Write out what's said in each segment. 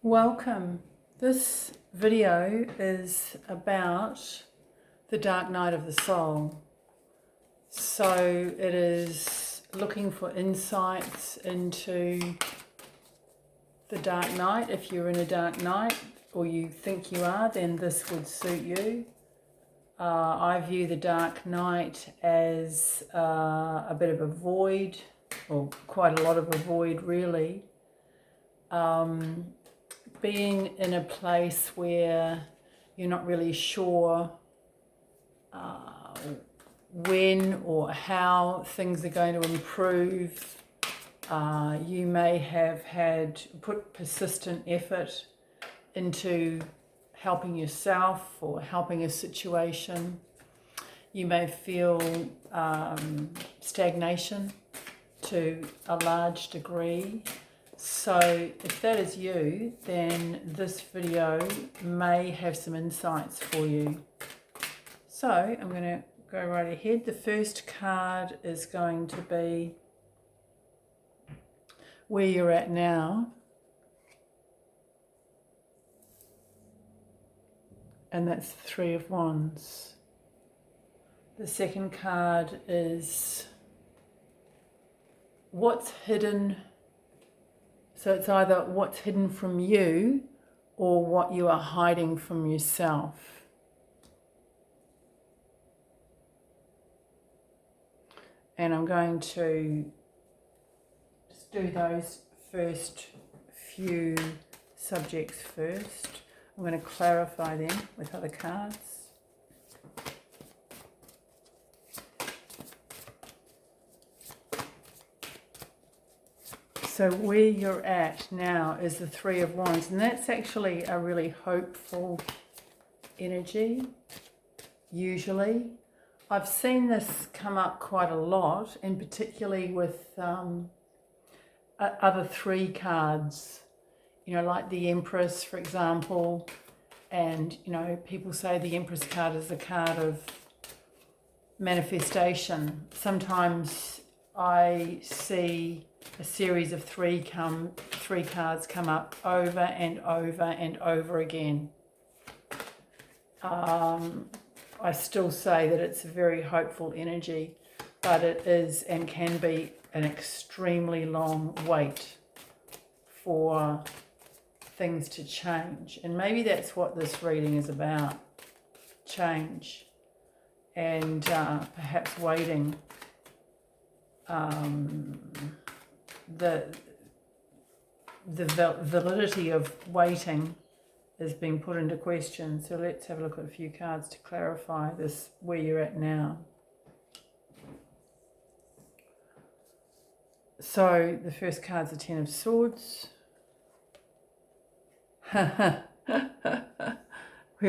Welcome. This video is about the dark night of the soul. So it is looking for insights into the dark night. If you're in a dark night or you think you are, then this would suit you. I view the dark night as a bit of a void, or quite a lot of a void really. Being in a place where you're not really sure when or how things are going to improve. You may have put persistent effort into helping yourself or helping a situation. You may feel stagnation to a large degree. So if that is you, then this video may have some insights for you. So I'm going to go right ahead. The first card is going to be where you're at now. And that's the Three of Wands. The second card is what's hidden. So it's either what's hidden from you or what you are hiding from yourself. And I'm going to just do those first few subjects first. I'm going to clarify them with other cards. So where you're at now is the Three of Wands, and that's actually a really hopeful energy, usually. I've seen this come up quite a lot, and particularly with other three cards, like the Empress, for example, and, people say the Empress card is a card of manifestation. Sometimes I see a series of three cards come up over and over and over again. I still say that it's a very hopeful energy, but it is and can be an extremely long wait for things to change. And maybe that's what this reading is about, change, and perhaps waiting. The validity of waiting is being put into question. So let's have a look at a few cards to clarify this, where you're at now. So the first card's the Ten of Swords. We've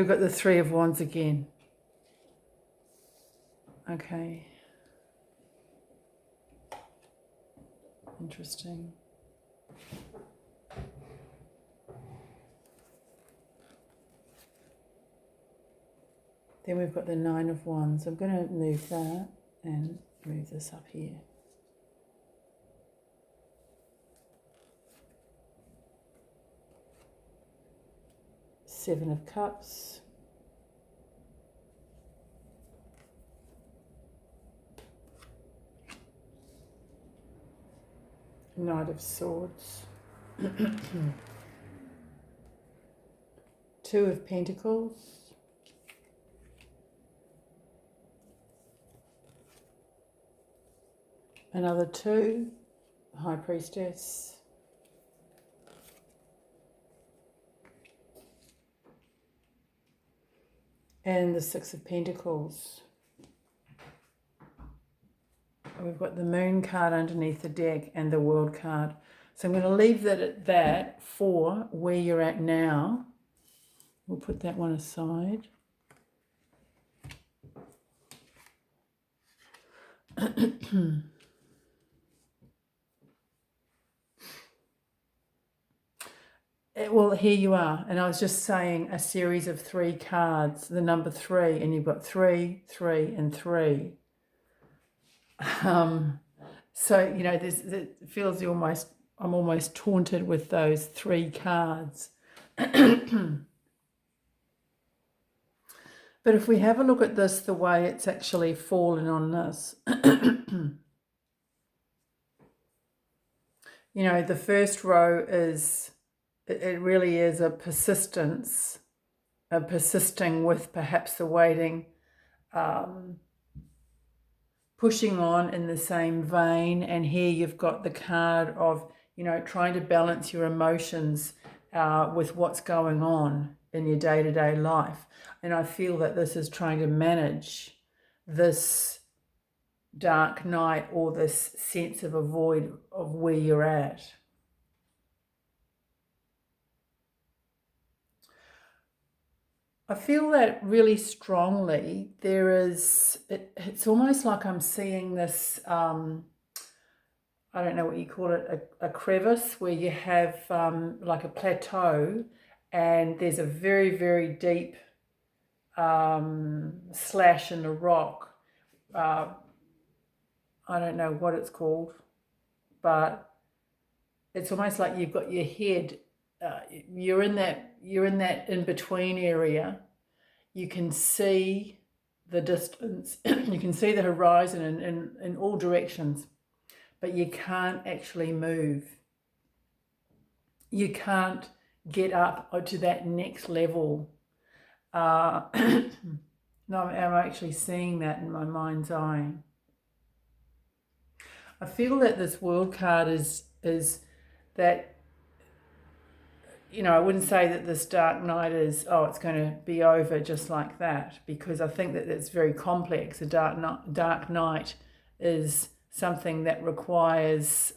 got the Three of Wands again. Okay. Interesting. Then we've got the Nine of Wands. I'm going to move that and move this up here. Seven of Cups. Knight of Swords. Two of Pentacles. Another two, High Priestess. And the Six of Pentacles. We've got the Moon card underneath the deck and the World card. So I'm going to leave that at that for where you're at now. We'll put that one aside. Well, here you are. And I was just saying a series of three cards, the number three, and you've got 3, 3, and 3. So, it feels I'm almost taunted with those three cards. But if we have a look at this, the way it's actually fallen on this, you know, the first row is, it really is a persistence, a persisting with perhaps the waiting, pushing on in the same vein. And here you've got the card of, you know, trying to balance your emotions with what's going on in your day-to-day life. And I feel that this is trying to manage this dark night or this sense of a void of where you're at. I feel that really strongly. There is, it's almost like I'm seeing this, I don't know what you call it, a crevice where you have like a plateau, and there's a very, very deep slash in the rock. I don't know what it's called, but it's almost like you've got your head, you're in that in-between area. You can see the distance, you can see the horizon in all directions, but you can't actually move. You can't get up to that next level. No, I'm actually seeing that in my mind's eye. I feel that this World card is that, you know, I wouldn't say that this dark night is, oh, it's going to be over just like that, because I think that it's very complex. A dark night is something that requires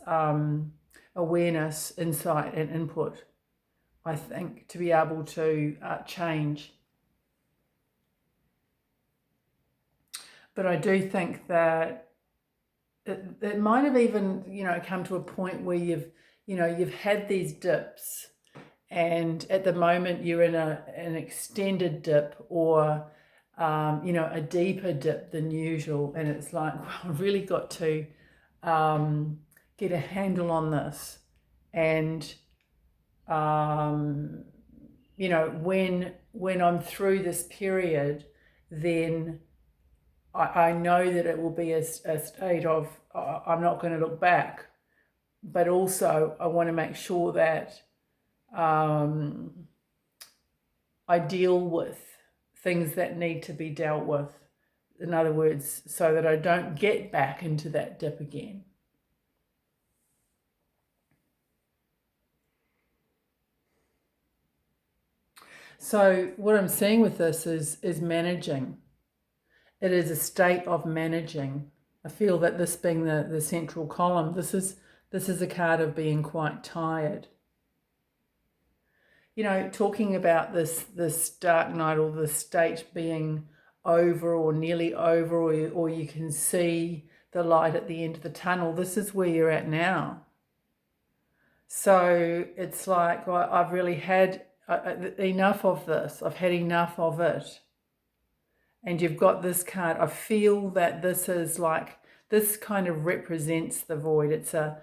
awareness, insight, and input, I think, to be able to change. But I do think that it might have even, you know, come to a point where you've had these dips, and at the moment you're in an extended dip, or you know, a deeper dip than usual, and it's like, well, I've really got to get a handle on this. And you know, when I'm through this period, then I know that it will be a state of, I'm not going to look back, but also I want to make sure that I deal with things that need to be dealt with. In other words, so that I don't get back into that dip again. So what I'm seeing with this is managing. It is a state of managing. I feel that this being the central column, this is a card of being quite tired. You know, talking about this dark night, or the state being over or nearly over, or you can see the light at the end of the tunnel. This is where you're at now. So it's like, well, I've really had enough of this. I've had enough of it. And you've got this card. I feel that this is like, this kind of represents the void. It's a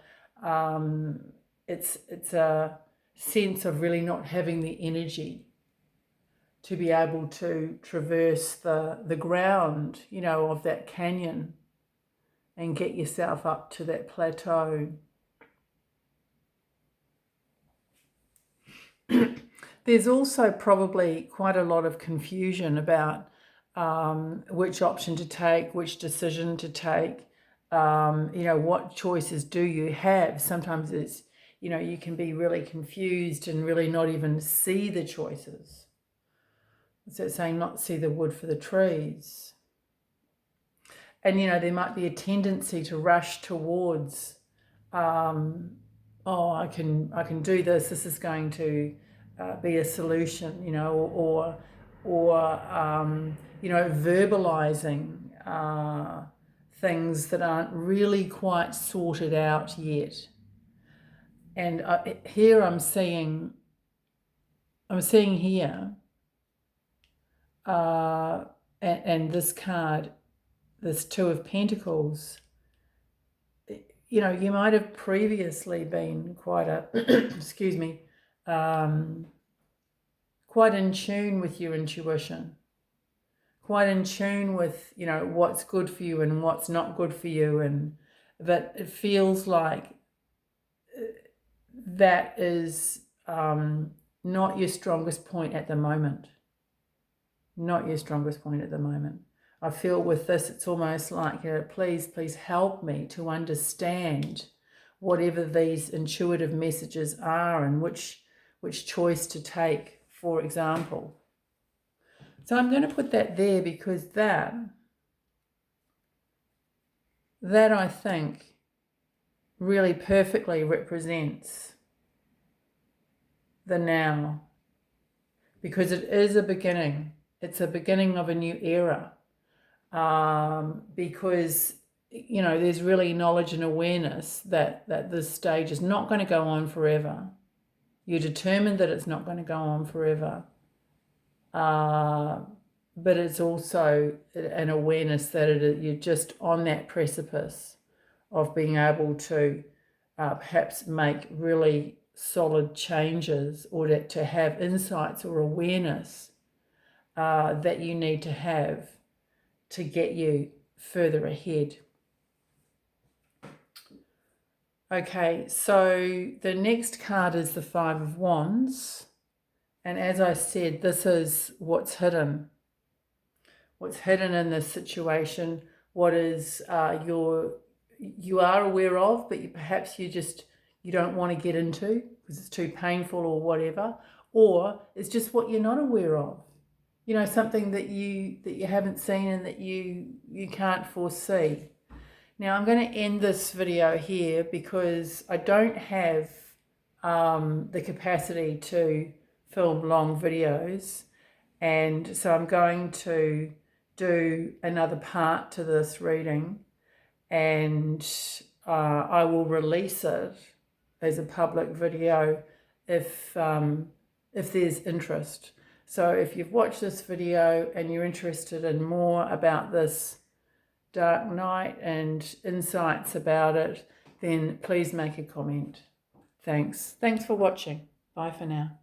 it's a sense of really not having the energy to be able to traverse the ground, you know, of that canyon and get yourself up to that plateau. There's also probably quite a lot of confusion about which option to take, which decision to take, you know, what choices do you have? Sometimes it's, you know, you can be really confused and really not even see the choices. So it's saying not see the wood for the trees. And, you know, there might be a tendency to rush towards, oh, I can do this. This is going to be a solution, you know, or you know, verbalizing things that aren't really quite sorted out yet. And here I'm seeing here, and this card, this Two of Pentacles, you know, you might have previously been quite a, excuse me, quite in tune with your intuition, quite in tune with, you know, what's good for you and what's not good for you, and that it feels like that is not your strongest point at the moment. Not your strongest point at the moment. I feel with this, it's almost like, please help me to understand whatever these intuitive messages are and which choice to take, for example. So I'm going to put that there because that I think really perfectly represents the now, because it is a beginning. It's a beginning of a new era, because, you know, there's really knowledge and awareness that this stage is not going to go on forever. You're determined that it's not going to go on forever. But it's also an awareness that you're just on that precipice of being able to perhaps make really solid changes, or to have insights or awareness that you need to have to get you further ahead. Okay, so the next card is the Five of Wands. And as I said, this is what's hidden. What's hidden in this situation, what is you are aware of, but perhaps you don't want to get into because it's too painful or whatever, or it's just what you're not aware of. You know, something that you haven't seen and that you can't foresee. Now I'm going to end this video here because I don't have the capacity to film long videos, and so I'm going to do another part to this reading, and I will release it as a public video if there's interest. So if you've watched this video and you're interested in more about this dark night and insights about it, then please make a comment. Thanks for watching. Bye for now.